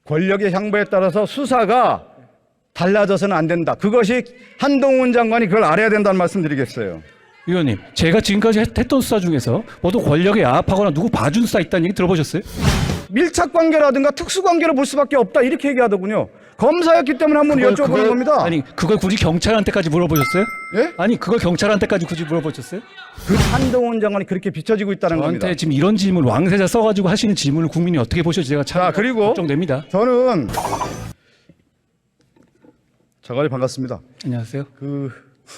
권력의 향보에 따라서 수사가 달라져서는 안 된다. 그것이 한동훈 장관이 그걸 알아야 된다는 말씀드리겠어요. 위원님, 제가 지금까지 했던 수사 중에서 모두 권력에 야합하거나 누구 봐준 수사 있다는 얘기 들어보셨어요? 밀착관계라든가 특수관계로 볼 수밖에 없다 이렇게 얘기하더군요. 검사였기 때문에 한번 여쭤보는 겁니다. 아니, 그걸 굳이 경찰한테까지 물어보셨어요? 예? 아니, 그걸 경찰한테까지 굳이 물어보셨어요? 그 한동훈 장관이 그렇게 비춰지고 있다는 저한테 겁니다. 지금 이런 질문, 왕세자 써가지고 하시는 질문을 국민이 어떻게 보셔도 제가 참 자, 그리고 걱정됩니다. 저는 자갈이 반갑습니다. 안녕하세요. 그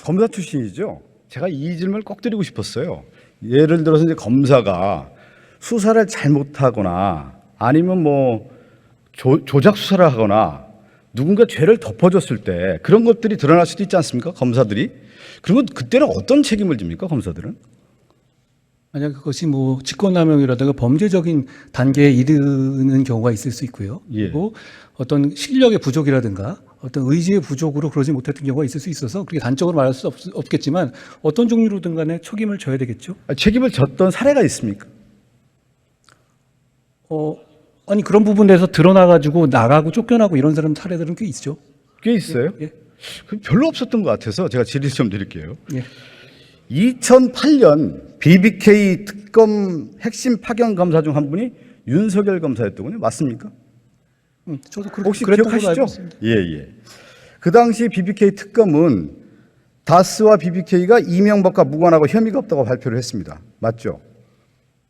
검사 출신이죠. 제가 이 질문을 꼭 드리고 싶었어요. 예를 들어서 이제 검사가 수사를 잘못하거나 아니면 뭐 조작 수사를 하거나 누군가 죄를 덮어줬을 때 그런 것들이 드러날 수도 있지 않습니까? 검사들이. 그러면 그때는 어떤 책임을 집니까? 검사들은? 만약 그것이 뭐 직권남용이라든가 범죄적인 단계에 이르는 경우가 있을 수 있고요. 예. 그리고 어떤 실력의 부족이라든가 어떤 의지의 부족으로 그러지 못했던 경우가 있을 수 있어서 그렇게 단적으로 말할 수 없겠지만 어떤 종류로든 간에 책임을 져야 되겠죠. 책임을 졌던 사례가 있습니까? 아니 그런 부분에서 드러나가지고 나가고 쫓겨나고 이런 사람 사례들은 꽤 있죠. 꽤 있어요. 예. 별로 없었던 것 같아서 제가 질의 좀 드릴게요. 예. 2008년 BBK 특검 핵심 파견 검사 중 한 분이 윤석열 검사였더군요. 맞습니까? 저도 혹시 그랬던 걸로 알고 기억하시죠? 있습니다. 예. 그 당시 BBK 특검은 다스와 BBK가 이명박과 무관하고 혐의가 없다고 발표를 했습니다. 맞죠?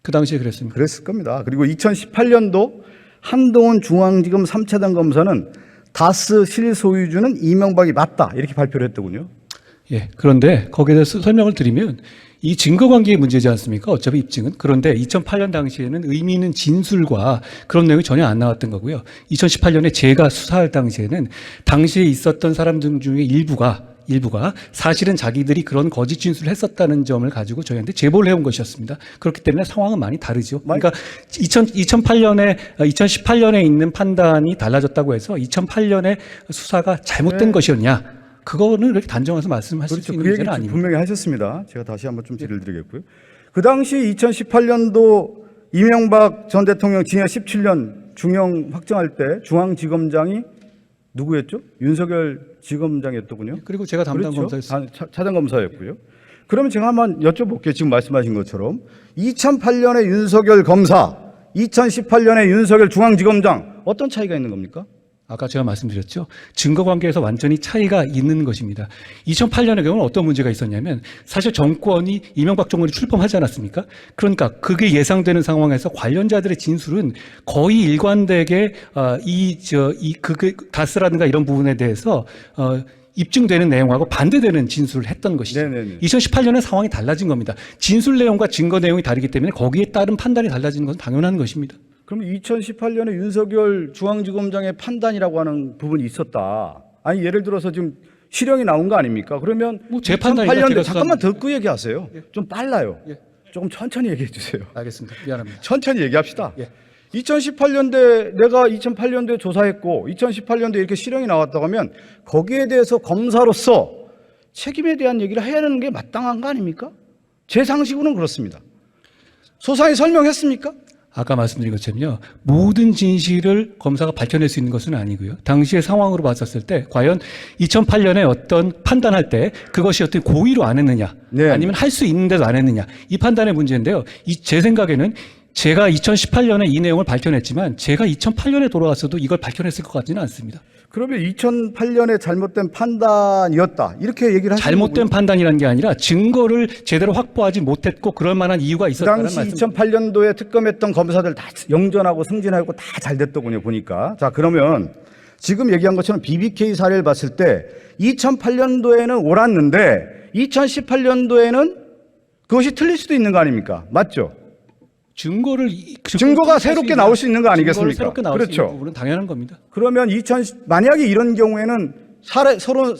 그 당시에 그랬습니다. 그랬을 겁니다. 그리고 2018년도 한동훈 중앙지검 3차장 검사는 다스 실소유주는 이명박이 맞다 이렇게 발표를 했더군요. 예. 그런데 거기에 대해서 설명을 드리면 이 증거관계의 문제지 않습니까? 어차피 입증은. 그런데 2008년 당시에는 의미 있는 진술과 그런 내용이 전혀 안 나왔던 거고요. 2018년에 제가 수사할 당시에는 당시에 있었던 사람들 중에 일부가 사실은 자기들이 그런 거짓 진술을 했었다는 점을 가지고 저희한테 제보를 해온 것이었습니다. 그렇기 때문에 상황은 많이 다르죠. 그러니까 2018년에 있는 판단이 달라졌다고 해서 2008년에 수사가 잘못된 것이었냐? 그거는 이렇게 단정해서 말씀하실 수 있는 그 얘기 문제는 아닙니다. 분명히 하셨습니다. 제가 다시 한번 좀 질의를 드리겠고요. 그 당시 2018년도 이명박 전 대통령 징역 17년 중형 확정할 때 중앙지검장이 누구였죠? 윤석열 지검장이었더군요. 그리고 제가 담당 검사였습니다. 차장 검사였고요. 그러면 제가 한번 여쭤볼게요. 지금 말씀하신 것처럼 2008년에 윤석열 검사, 2018년에 윤석열 중앙지검장 어떤 차이가 있는 겁니까? 아까 제가 말씀드렸죠. 증거관계에서 완전히 차이가 있는 것입니다. 2008년의 경우는 어떤 문제가 있었냐면 사실 정권이 이명박 정권이 출범하지 않았습니까? 그러니까 그게 예상되는 상황에서 관련자들의 진술은 거의 일관되게 다스라든가 이런 부분에 대해서 입증되는 내용하고 반대되는 진술을 했던 것이죠. 네네네. 2018년에 상황이 달라진 겁니다. 진술 내용과 증거 내용이 다르기 때문에 거기에 따른 판단이 달라지는 것은 당연한 것입니다. 그럼 2018년에 윤석열 중앙지검장의 판단이라고 하는 부분이 있었다. 아니 예를 들어서 지금 실형이 나온 거 아닙니까? 그러면 뭐 제 판단이니까 2008년도 잠깐만 듣고 얘기하세요. 예. 좀 빨라요. 예. 조금 천천히 얘기해 주세요. 알겠습니다. 미안합니다. 천천히 얘기합시다. 예. 2018년도에 내가 2008년도에 조사했고 2018년도에 이렇게 실형이 나왔다고 하면 거기에 대해서 검사로서 책임에 대한 얘기를 해야 하는 게 마땅한 거 아닙니까? 제 상식으로는 그렇습니다. 소상히 설명했습니까? 아까 말씀드린 것처럼요. 모든 진실을 검사가 밝혀낼 수 있는 것은 아니고요. 당시의 상황으로 봤었을 때 과연 2008년에 어떤 판단할 때 그것이 어떤 고의로 안 했느냐 네. 아니면 할 수 있는데도 안 했느냐 이 판단의 문제인데요. 제 생각에는 제가 2018년에 이 내용을 밝혀냈지만 제가 2008년에 돌아왔어도 이걸 밝혀냈을 것 같지는 않습니다. 그러면 2008년에 잘못된 판단이었다. 이렇게 얘기를 하시는 잘못된 거군요. 판단이라는 게 아니라 증거를 제대로 확보하지 못했고 그럴 만한 이유가 그 있었다는 당시 말씀. 2008년도에 특검했던 검사들 다 영전하고 승진하고 다 잘 됐더군요. 보니까. 자, 그러면 지금 얘기한 것처럼 BBK 사례를 봤을 때 2008년도에는 옳았는데 2018년도에는 그것이 틀릴 수도 있는 거 아닙니까? 맞죠? 증거가 새롭게 나올 수 있는 거 아니겠습니까? 새롭게 나올 수 그렇죠. 있는 부분은 당연한 겁니다. 그러면 만약에 이런 경우에는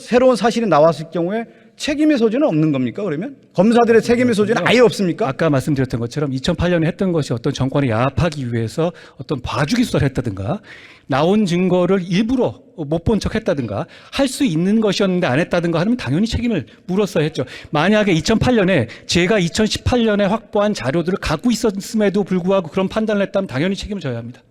새로운 사실이 나왔을 경우에 책임의 소지는 없는 겁니까? 그러면 검사들의 책임의 소지는 아예 없습니까? 아까 말씀드렸던 것처럼 2008년에 했던 것이 어떤 정권에 야합하기 위해서 어떤 봐주기 수사를 했다든가 나온 증거를 일부러 못 본 척 했다든가 할 수 있는 것이었는데 안 했다든가 하면 당연히 책임을 물었어야 했죠. 만약에 2008년에 제가 2018년에 확보한 자료들을 갖고 있었음에도 불구하고 그런 판단을 했다면 당연히 책임을 져야 합니다.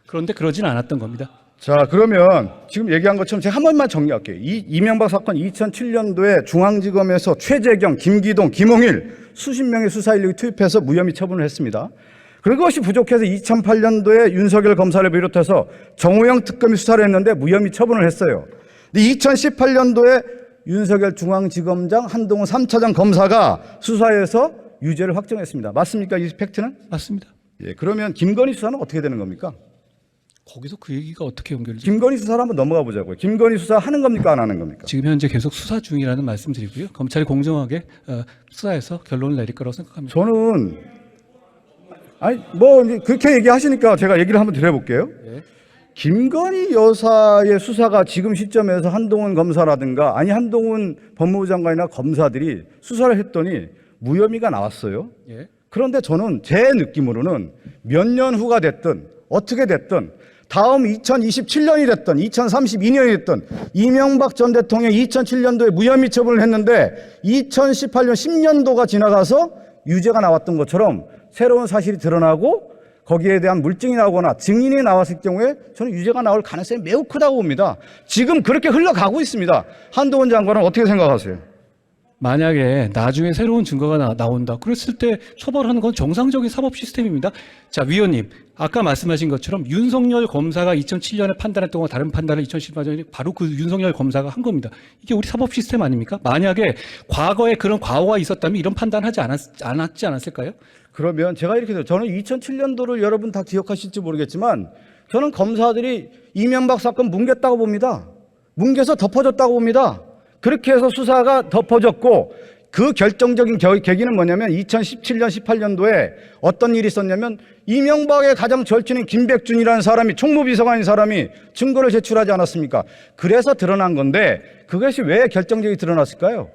그런데 그러진 않았던 겁니다. 자, 그러면 지금 얘기한 것처럼 제가 한 번만 정리할게요. 이명박 사건 2007년도에 중앙지검에서 최재경, 김기동, 김홍일 수십 명의 수사 인력이 투입해서 무혐의 처분을 했습니다. 그것이 부족해서 2008년도에 윤석열 검사를 비롯해서 정호영 특검이 수사를 했는데 무혐의 처분을 했어요. 근데 2018년도에 윤석열 중앙지검장 한동훈 3차장 검사가 수사해서 유죄를 확정했습니다. 맞습니까? 이 팩트는? 맞습니다. 예, 그러면 김건희 수사는 어떻게 되는 겁니까? 거기서 그 얘기가 어떻게 연결되죠? 김건희 수사를 한번 넘어가 보자고요. 김건희 수사 하는 겁니까? 안 하는 겁니까? 지금 현재 계속 수사 중이라는 말씀드리고요. 검찰이 공정하게 수사해서 결론을 내릴 거라고 생각합니다. 저는 뭐 그렇게 얘기하시니까 제가 얘기를 한번 드려볼게요. 네. 김건희 여사의 수사가 지금 시점에서 한동훈 검사라든가 아니 한동훈 법무부 장관이나 검사들이 수사를 했더니 무혐의가 나왔어요. 예. 그런데 저는 제 느낌으로는 몇 년 후가 됐든 어떻게 됐든 다음 2027년이 됐든 2032년이 됐든 이명박 전 대통령이 2007년도에 무혐의 처분을 했는데 2018년 10년도가 지나가서 유죄가 나왔던 것처럼 새로운 사실이 드러나고 거기에 대한 물증이 나오거나 증인이 나왔을 경우에 저는 유죄가 나올 가능성이 매우 크다고 봅니다. 지금 그렇게 흘러가고 있습니다. 한동훈 장관은 어떻게 생각하세요? 만약에 나중에 새로운 증거가 나온다. 그랬을 때 처벌하는 건 정상적인 사법 시스템입니다. 자, 위원님. 아까 말씀하신 것처럼 윤석열 검사가 2007년에 판단했던 거 다른 판단을 2018년에 바로 그 윤석열 검사가 한 겁니다. 이게 우리 사법 시스템 아닙니까? 만약에 과거에 그런 과오가 있었다면 이런 판단하지 않았지 않았을까요? 그러면 제가 이렇게 돼요. 저는 2007년도를 여러분 다 기억하실지 모르겠지만 저는 검사들이 이명박 사건 뭉갰다고 봅니다. 뭉개서 덮어줬다고 봅니다. 그렇게 해서 수사가 덮어졌고 그 결정적인 계기는 뭐냐면 2017년, 18년도에 어떤 일이 있었냐면 이명박의 가장 절친인 김백준이라는 사람이 총무비서관인 사람이 증거를 제출하지 않았습니까? 그래서 드러난 건데 그것이 왜 결정적이 드러났을까요?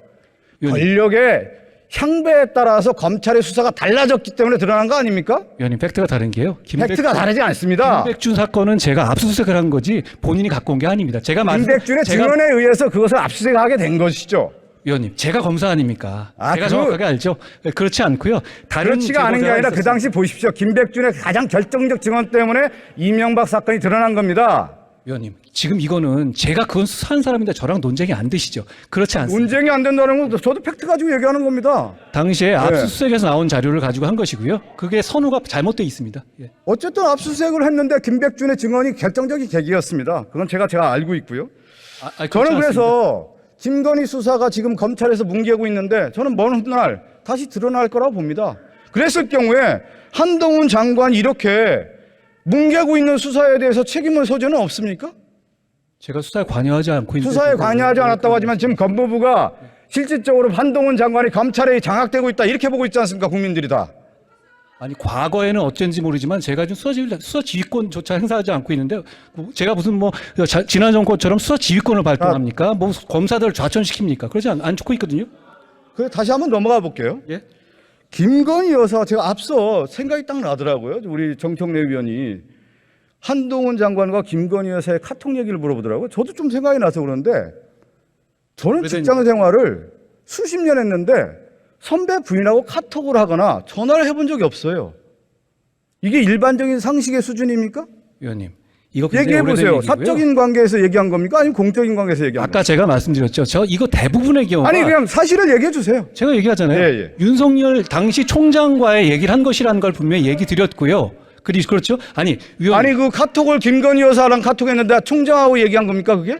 권력의 향배에 따라서 검찰의 수사가 달라졌기 때문에 드러난 거 아닙니까? 위원님, 팩트가 다른 게요. 팩트가 다르지 않습니다. 김백준 사건은 제가 압수수색을 한 거지 본인이 갖고 온 게 아닙니다. 김백준의 증언에 의해서 그것을 압수수색하게 된 것이죠. 위원님, 제가 검사 아닙니까? 제가 그 정확하게 알죠. 그렇지 않고요. 다른 그렇지가 않은 게 아니라 그 당시 보십시오. 김백준의 가장 결정적 증언 때문에 이명박 사건이 드러난 겁니다. 위원님, 지금 이거는 제가 그건 수사한 사람인데 저랑 논쟁이 안 되시죠. 그렇지 않습니다. 논쟁이 안 된다는 건 저도 팩트 가지고 얘기하는 겁니다. 당시에 압수수색에서 나온 자료를 가지고 한 것이고요. 그게 선우가 잘못되어 있습니다. 예. 어쨌든 압수수색을 했는데 김백준의 증언이 결정적인 계기였습니다. 그건 제가 알고 있고요. 저는 그래서 김건희 수사가 지금 검찰에서 뭉개고 있는데 저는 먼 훗날 다시 드러날 거라고 봅니다. 그랬을 경우에 한동훈 장관이 이렇게 뭉개고 있는 수사에 대해서 책임을 소재는 없습니까? 제가 수사에 관여하지 않고 있는데 수사에 관여하지 않았다고 하지만 지금 법무부가 실질적으로 한동훈 장관이 검찰에 장악되고 있다 이렇게 보고 있지 않습니까? 국민들이 다. 아니 과거에는 어쩐지 모르지만 제가 지금 수사 지휘권조차 행사하지 않고 있는데 제가 무슨 지난 정권처럼 수사 지휘권을 발동합니까? 뭐 검사들을 좌천시킵니까? 그러지 않고 있거든요. 그래 다시 한번 넘어가 볼게요. 예? 김건희 여사 제가 앞서 생각이 딱 나더라고요. 우리 정청래 위원이 한동훈 장관과 김건희 여사의 카톡 얘기를 물어보더라고요. 저도 좀 생각이 나서 그러는데 저는 직장 생활을 수십 년 했는데 선배 부인하고 카톡을 하거나 전화를 해본 적이 없어요. 이게 일반적인 상식의 수준입니까? 위원님, 이거 얘기해 보세요. 사적인 관계에서 얘기한 겁니까? 아니면 공적인 관계에서 얘기한 겁니까? 아까 제가 말씀드렸죠. 저 이거 대부분의 경우가 아니 그냥 사실을 얘기해 주세요. 제가 얘기하잖아요. 예. 윤석열 당시 총장과의 얘기를 한 것이라는 걸 분명히 얘기 드렸고요. 그렇죠? 아니 위원님, 아니 그 카톡을 김건희 여사랑 카톡했는데 총장하고 얘기한 겁니까 그게?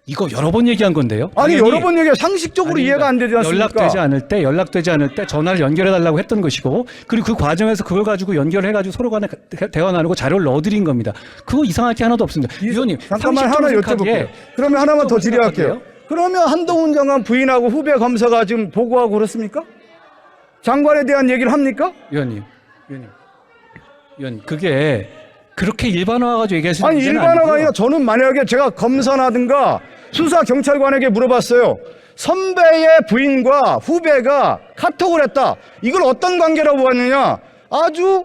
이거 여러 번 얘기한 건데요. 아니 여러 번 얘기해 상식적으로 이해가 안 되지 않습니까? 연락되지 않을 때 전화를 연결해 달라고 했던 것이고 그리고 그 과정에서 그걸 가지고 연결해 가지고 서로 간에 대화 나누고 자료를 넣어드린 겁니다. 그거 이상할 게 하나도 없습니다. 위원님, 잠깐만 하나 여쭤볼게요. 그러면 하나만 더 질의할게요. 그러면 한동훈 장관 부인하고 후배 검사가 지금 보고하고 그렇습니까? 장관에 대한 얘기를 합니까? 위원님, 그게 그렇게 일반화가지고 얘기하시는 아니 문제는 일반화가 아니고요. 아니라 저는 만약에 제가 검사라든가 수사 경찰관에게 물어봤어요. 선배의 부인과 후배가 카톡을 했다. 이걸 어떤 관계라고 보았느냐? 아주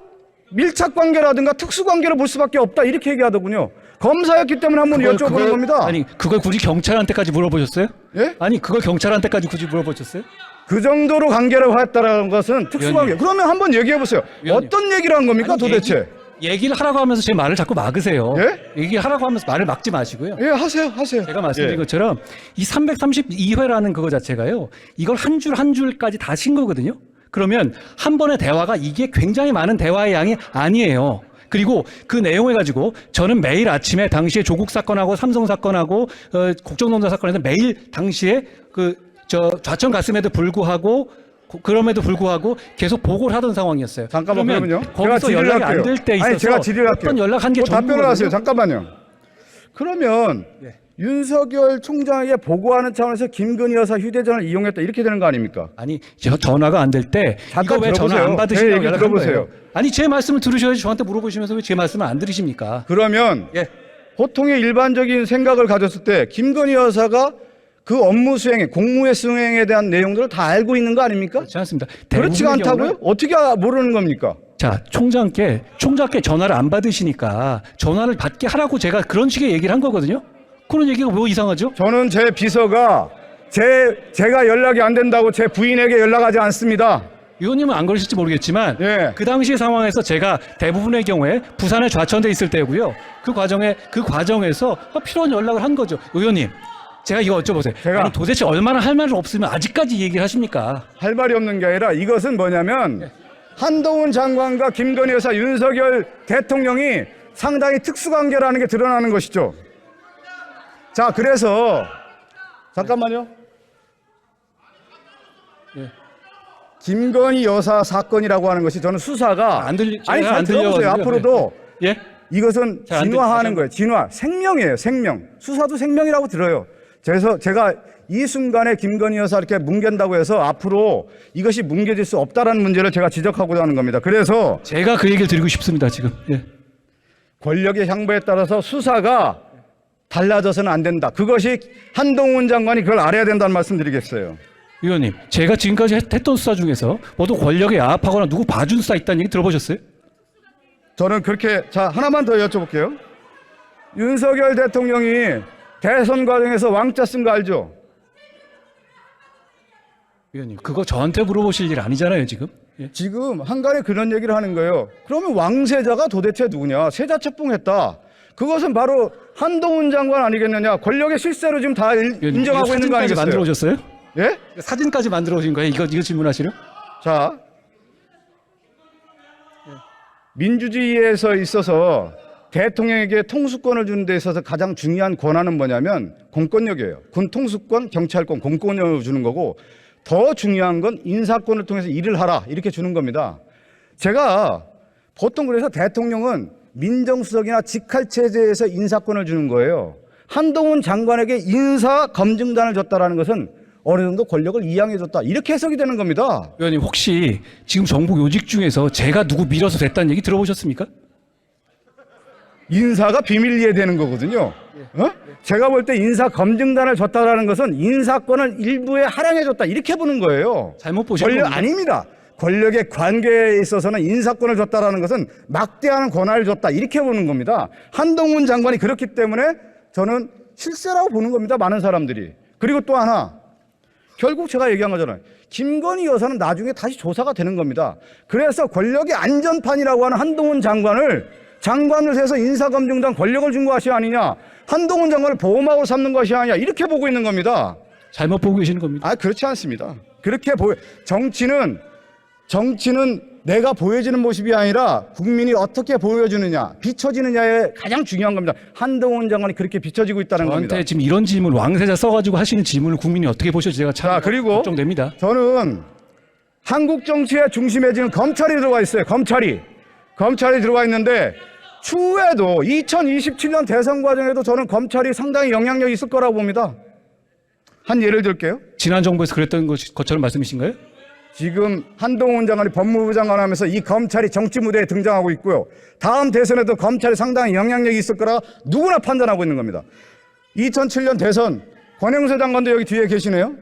밀착 관계라든가 특수 관계로 볼 수밖에 없다. 이렇게 얘기하더군요. 검사였기 때문에 한번 여쭤보는 겁니다. 아니 그걸 굳이 경찰한테까지 물어보셨어요? 예? 아니 그걸 경찰한테까지 굳이 물어보셨어요? 그 정도로 관계를 했다라는 것은 특수 관계. 그러면 한번 얘기해 보세요. 위원님. 어떤 얘기를 한 겁니까 아니, 도대체? 얘기를 하라고 하면서 제 말을 자꾸 막으세요. 예? 얘기를 하라고 하면서 말을 막지 마시고요. 예, 하세요. 제가 말씀드린 예. 것처럼 이 332회라는 그거 자체가요. 이걸 한 줄 한 줄까지 다 친 거거든요. 그러면 한 번의 대화가 이게 굉장히 많은 대화의 양이 아니에요. 그리고 그 내용을 가지고 저는 매일 아침에 당시에 조국 사건하고 삼성 사건하고 국정농단 사건에서 매일 당시에 좌천 갔음에도 불구하고 그럼에도 불구하고 계속 보고를 하던 상황이었어요. 잠깐만, 그러면요. 거기서 연락이 안 될 때 있어서 제가 질의를 할게요. 어떤 연락한 게 답변을 하세요. 전부거든요. 잠깐만요. 그러면 예. 윤석열 총장에게 보고하는 차원에서 김건희 여사 휴대전화를 이용했다 이렇게 되는 거 아닙니까? 아니, 전화가 안 될 때 잠깐 이거 왜 전화 들어보세요. 안 제 받으시냐고 얘기 연락한 들어보세요. 거예요. 아니, 제 말씀을 들으셔야지 저한테 물어보시면서 왜 제 말씀을 안 들으십니까? 그러면 예. 보통의 일반적인 생각을 가졌을 때 김건희 여사가 그 업무 수행에 공무의 수행에 대한 내용들을 다 알고 있는 거 아닙니까? 그렇지 않습니다. 그렇지가 대부분의 않다고요? 경우는 어떻게 모르는 겁니까? 자, 총장께 전화를 안 받으시니까 전화를 받게 하라고 제가 그런 식의 얘기를 한 거거든요. 그런 얘기가 뭐 이상하죠? 저는 제 비서가 제가 연락이 안 된다고 제 부인에게 연락하지 않습니다. 의원님은 안 그러실지 모르겠지만 예. 그 당시 상황에서 제가 대부분의 경우에 부산에 좌천돼 있을 때고요. 그 과정에서 필요한 연락을 한 거죠. 의원님, 제가 이거 여쭤보세요. 제가- 아니, 도대체 얼마나 할 말이 없으면 아직까지 얘기를 하십니까? 할 말이 없는 게 아니라 이것은 뭐냐면 한동훈 장관과 김건희 여사 윤석열 대통령이 상당히 특수관계라는 게 드러나는 것이죠. 자, 그래서 잠깐만요. 예. 김건희 여사 사건이라고 하는 것이 저는 수사가 안 들리- 아니 제가 안 잘 들어보세요. 들려가지고요. 앞으로도 예? 이것은 잘안 진화하는 들리- 거예요. 진화. 생명이에요. 생명. 수사도 생명이라고 들어요. 그래서 제가 이 순간에 김건희 여사 이렇게 뭉갠다고 해서 앞으로 이것이 뭉개질 수 없다라는 문제를 제가 지적하고자 하는 겁니다. 그래서 제가 그 얘기를 드리고 싶습니다, 지금. 예. 권력의 향보에 따라서 수사가 달라져서는 안 된다. 그것이 한동훈 장관이 그걸 알아야 된다는 말씀 드리겠어요. 의원님, 제가 지금까지 했던 수사 중에서 모두 권력에 야합하거나 누구 봐준 수사 있다는 얘기 들어보셨어요? 저는 그렇게, 자, 하나만 더 여쭤볼게요. 윤석열 대통령이 대선 과정에서 왕자 쓴 거 알죠? 의원님, 그거 저한테 물어보실 일 아니잖아요, 지금. 예. 지금 한간에 그런 얘기를 하는 거예요. 그러면 왕세자가 도대체 누구냐? 세자책봉했다. 그것은 바로 한동훈 장관 아니겠느냐? 권력의 실세로 지금 다 의원님, 인정하고 이거 있는 거 사진까지 아니겠어요? 만들어 오셨어요? 예? 사진까지 만들어 오신 거예요? 이거 질문하시려? 자, 민주주의에서 있어서 대통령에게 통수권을 주는 데 있어서 가장 중요한 권한은 뭐냐면 공권력이에요. 군 통수권, 경찰권, 공권력을 주는 거고 더 중요한 건 인사권을 통해서 일을 하라 이렇게 주는 겁니다. 제가 보통 그래서 대통령은 민정수석이나 직할체제에서 인사권을 주는 거예요. 한동훈 장관에게 인사검증단을 줬다라는 것은 어느 정도 권력을 이양해줬다 이렇게 해석이 되는 겁니다. 의원님, 혹시 지금 정부 요직 중에서 제가 누구 밀어서 됐다는 얘기 들어보셨습니까? 인사가 비밀리에 되는 거거든요. 어? 제가 볼 때 인사검증단을 줬다라는 것은 인사권을 일부에 할양해줬다 이렇게 보는 거예요. 잘못 보신 권력 겁니다. 아닙니다. 권력의 관계에 있어서는 인사권을 줬다라는 것은 막대하는 권한을 줬다 이렇게 보는 겁니다. 한동훈 장관이 그렇기 때문에 저는 실세라고 보는 겁니다. 많은 사람들이. 그리고 또 하나 결국 제가 얘기한 거잖아요. 김건희 여사는 나중에 다시 조사가 되는 겁니다. 그래서 권력의 안전판이라고 하는 한동훈 장관을 해서 인사검증단 권력을 준 것이 아니냐. 한동훈 장관을 보호막으로 삼는 것이 아니냐. 이렇게 보고 있는 겁니다. 잘못 보고 계시는 겁니다. 아, 그렇지 않습니다. 그렇게 정치는 내가 보여지는 모습이 아니라 국민이 어떻게 보여주느냐, 비춰지느냐에 가장 중요한 겁니다. 한동훈 장관이 그렇게 비춰지고 있다는 겁니다. 저한테 지금 이런 질문 왕세자 써가지고 하시는 질문을 국민이 어떻게 보실지 제가 참 자, 그리고 걱정됩니다. 저는 한국 정치의 중심에 지금 검찰이 들어가 있어요. 검찰이 들어가 있는데 추후에도 2027년 대선 과정에도 저는 검찰이 상당히 영향력이 있을 거라고 봅니다. 한 예를 들게요. 지난 정부에서 그랬던 것처럼 말씀이신가요? 지금 한동훈 장관이 법무부 장관 하면서 이 검찰이 정치 무대에 등장하고 있고요. 다음 대선에도 검찰이 상당히 영향력이 있을 거라 누구나 판단하고 있는 겁니다. 2007년 대선 권영세 장관도 여기 뒤에 계시네요.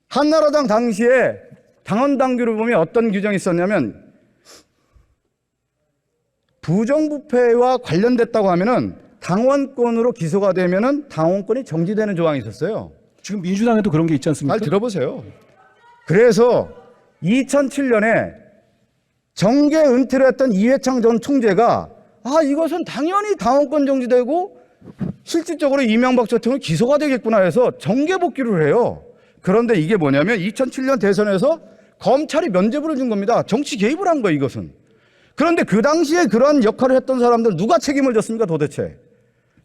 한나라당 당시에 당원 당규를 보면 어떤 규정이 있었냐면 부정부패와 관련됐다고 하면은 당원권으로 기소가 되면은 당원권이 정지되는 조항이 있었어요. 지금 민주당에도 그런 게 있지 않습니까? 잘 들어보세요. 그래서 2007년에 정계 은퇴를 했던 이회창 전 총재가 이것은 당연히 당원권 정지되고 실질적으로 이명박 전 대통령이 기소가 되겠구나 해서 정계 복귀를 해요. 그런데 이게 뭐냐면 2007년 대선에서 검찰이 면죄부를 준 겁니다. 정치 개입을 한 거예요, 이것은. 그런데 그 당시에 그런 역할을 했던 사람들 누가 책임을 졌습니까, 도대체?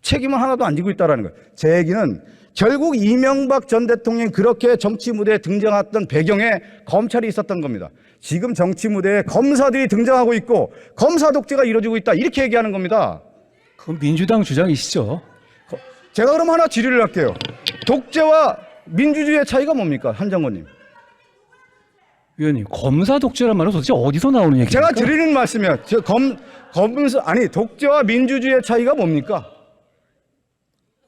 책임은 하나도 안 지고 있다는 거예요. 제 얘기는 결국 이명박 전 대통령이 그렇게 정치 무대에 등장했던 배경에 검찰이 있었던 겁니다. 지금 정치 무대에 검사들이 등장하고 있고 검사 독재가 이루어지고 있다, 이렇게 얘기하는 겁니다. 그건 민주당 주장이시죠? 제가 그럼 하나 질의를 할게요. 독재와 민주주의의 차이가 뭡니까, 한정원님? 위원님, 검사 독재란 말은 도대체 어디서 나오는 얘기입니까? 제가 드리는 말씀이에요. 독재와 민주주의의 차이가 뭡니까?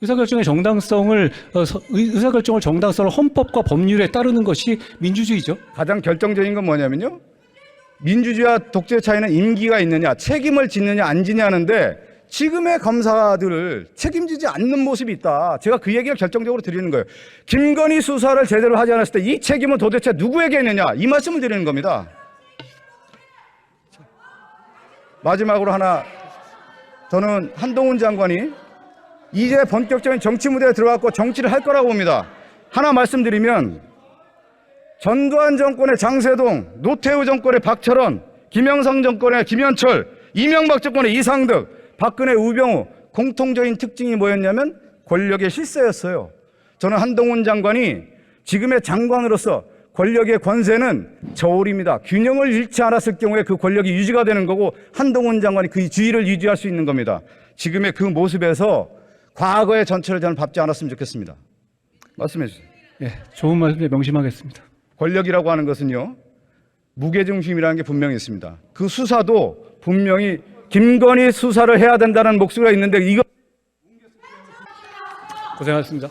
의사결정의 정당성을 의사결정을 정당성을 헌법과 법률에 따르는 것이 민주주의죠. 가장 결정적인 건 뭐냐면요, 민주주의와 독재의 차이는 임기가 있느냐, 책임을 짓느냐 안 지냐는데 지금의 검사들을 책임지지 않는 모습이 있다. 제가 그 얘기를 결정적으로 드리는 거예요. 김건희 수사를 제대로 하지 않았을 때 이 책임은 도대체 누구에게 있느냐, 이 말씀을 드리는 겁니다. 마지막으로 하나, 저는 한동훈 장관이 이제 본격적인 정치 무대에 들어갔고 정치를 할 거라고 봅니다. 하나 말씀드리면, 전두환 정권의 장세동, 노태우 정권의 박철원, 김영삼 정권의 김현철, 이명박 정권의 이상득, 박근혜 우병우, 공통적인 특징이 뭐였냐면 권력의 실세였어요. 저는 한동훈 장관이 지금의 장관으로서 권력의 권세는 저울입니다. 균형을 잃지 않았을 경우에 그 권력이 유지가 되는 거고, 한동훈 장관이 그 지위를 유지할 수 있는 겁니다. 지금의 그 모습에서 과거의 전철을 저는 밟지 않았으면 좋겠습니다. 말씀해 주세요. 예, 좋은 말씀 명심하겠습니다. 권력이라고 하는 것은요, 무게중심이라는 게 분명히 있습니다. 그 수사도 분명히 김건희 수사를 해야 된다는 목소리가 있는데 이거 고생하셨습니다.